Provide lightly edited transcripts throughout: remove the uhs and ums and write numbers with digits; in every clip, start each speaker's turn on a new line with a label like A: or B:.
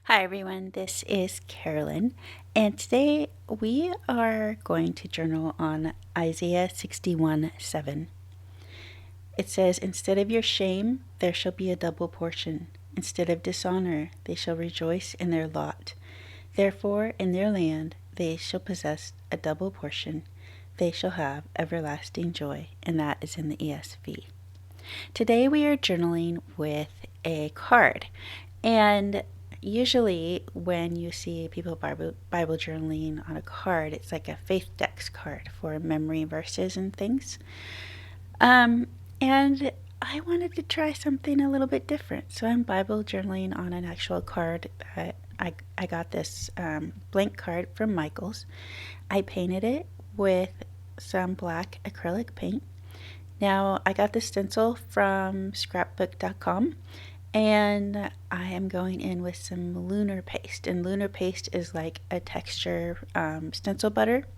A: Hi everyone, this is Carolyn, and today we are going to journal on Isaiah 61:7. It says, "Instead of your shame, there shall be a double portion. Instead of dishonor, they shall rejoice in their lot. Therefore, in their land, they shall possess a double portion. They shall have everlasting joy." And that is in the ESV. Today we are journaling with a card. And usually when you see people Bible journaling on a card, it's like a faith dex card for memory verses and things. And I wanted to try something a little bit different. So I'm Bible journaling on an actual card that I got this blank card from Michael's. I painted it with some black acrylic paint. Now, I got the stencil from scrapbook.com, and I am going in with some lunar paste. And lunar paste is like a texture stencil butter.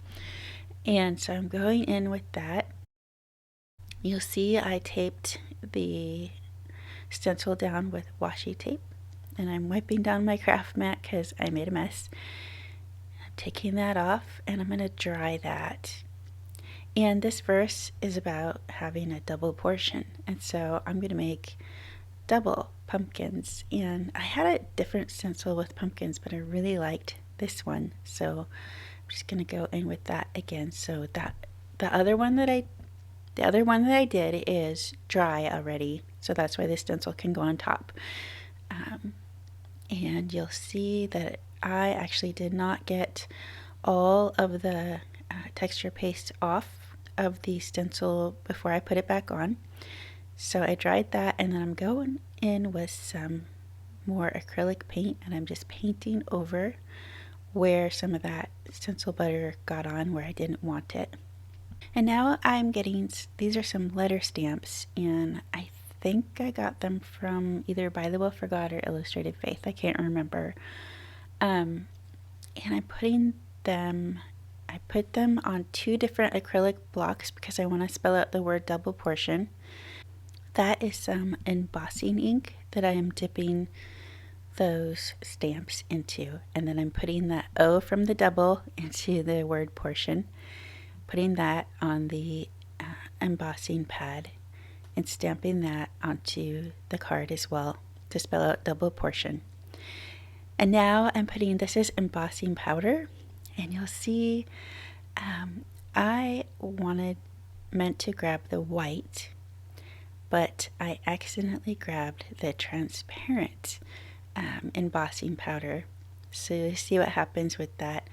A: And so I'm going in with that. You'll see I taped the stencil down with washi tape. And I'm wiping down my craft mat because I made a mess. I'm taking that off, and I'm going to dry that. And this verse is about having a double portion. And so I'm going to make double pumpkins. And I had a different stencil with pumpkins, but I really liked this one. So I'm just going to go in with that again. So that the other one that I did is dry already. So that's why the stencil can go on top. And you'll see that I actually did not get all of the texture paste off of the stencil before I put it back on. So I dried that, and then I'm going in with some more acrylic paint, and I'm just painting over where some of that stencil butter got on where I didn't want it. And now I'm getting, these are some letter stamps, and I think I got them from either By the Will for God or Illustrated Faith. I can't remember. And I'm putting them I put them on two different acrylic blocks because I want to spell out the word double portion. That is some embossing ink that I am dipping those stamps into. And then I'm putting that O from the double into the word portion, putting that on the embossing pad, and stamping that onto the card as well to spell out double portion. And now I'm putting, this is embossing powder. And you'll see I meant to grab the white, but I accidentally grabbed the transparent embossing powder. So you see what happens with that.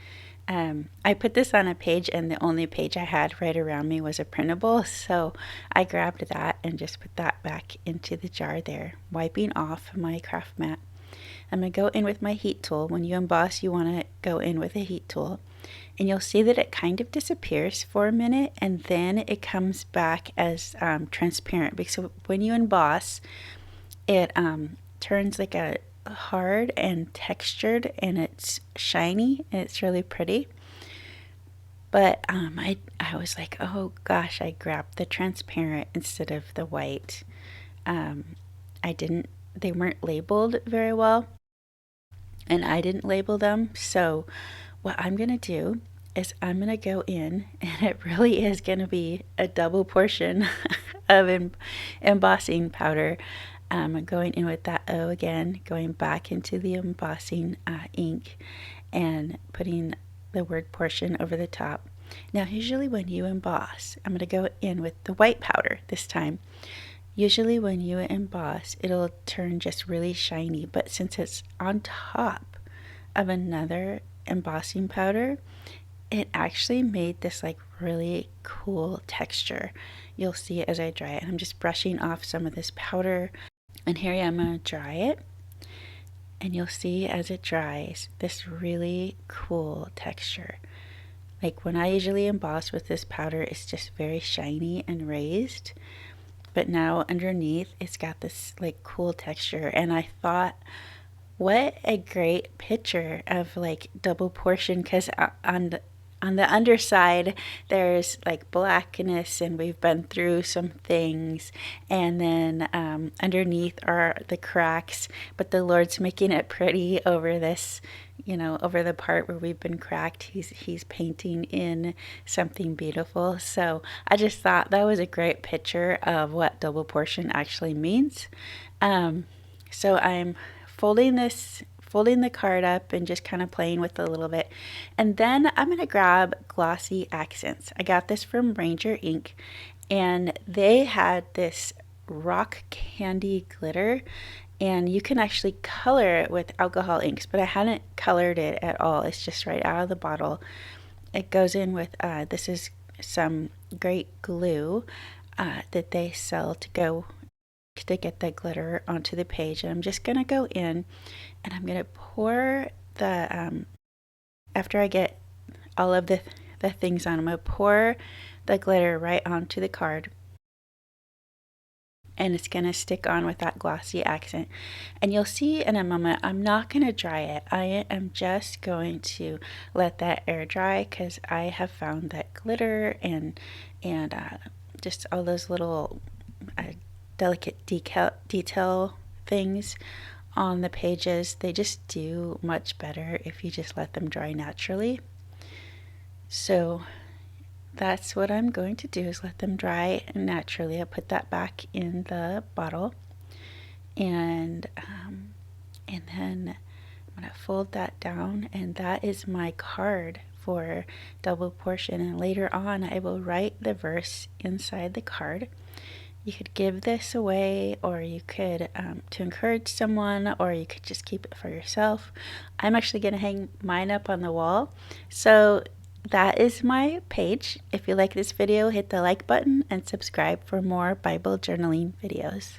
A: I put this on a page, and the only page I had right around me was a printable, so I grabbed that and just put that back into the jar there, wiping off my craft mat. I'm going to go in with my heat tool. When you emboss, you want to go in with a heat tool. And you'll see that it kind of disappears for a minute, and then it comes back as transparent. Because when you emboss, it turns like a hard and textured, and it's shiny, and it's really pretty. But I was like, oh gosh, I grabbed the transparent instead of the white. They weren't labeled very well, and I didn't label them. So what I'm going to do is I'm going to go in, and it really is going to be a double portion of embossing powder. I'm going in with that O again, going back into the embossing ink, and putting the word portion over the top. Now, usually when you emboss, I'm going to go in with the white powder this time. Usually when you emboss, it'll turn just really shiny, but since it's on top of another embossing powder, it actually made this like really cool texture. You'll see it as I dry it. And I'm just brushing off some of this powder, and here I am going to dry it, and you'll see as it dries this really cool texture. Like when I usually emboss with this powder, it's just very shiny and raised. But now underneath it's got this like cool texture, and I thought, what a great picture of like double portion, because on the underside there's like blackness and we've been through some things, and then underneath are the cracks, but the Lord's making it pretty over this, over the part where we've been cracked. He's painting in something beautiful. So I just thought that was a great picture of what double portion actually means. So I'm folding the card up and just kind of playing with it a little bit. And then I'm going to grab glossy accents. I got this from Ranger Ink, and they had this rock candy glitter, and you can actually color it with alcohol inks, but I hadn't colored it at all. It's just right out of the bottle. It goes in with, this is some great glue that they sell to get the glitter onto the page. And I'm just going to go in and I'm going to pour the, after I get all of the things on, I'm going to pour the glitter right onto the card. And it's going to stick on with that glossy accent. And you'll see in a moment, I'm not going to dry it. I am just going to let that air dry, because I have found that glitter and just all those little delicate detail things on the pages, they just do much better if you just let them dry naturally. So that's what I'm going to do, is let them dry naturally. I'll put that back in the bottle, and then I'm going to fold that down, and that is my card for double portion. And later on I will write the verse inside the card. You could give this away, or you could to encourage someone, or you could just keep it for yourself. I'm actually going to hang mine up on the wall. So that is my page. If you like this video, hit the like button and subscribe for more Bible journaling videos.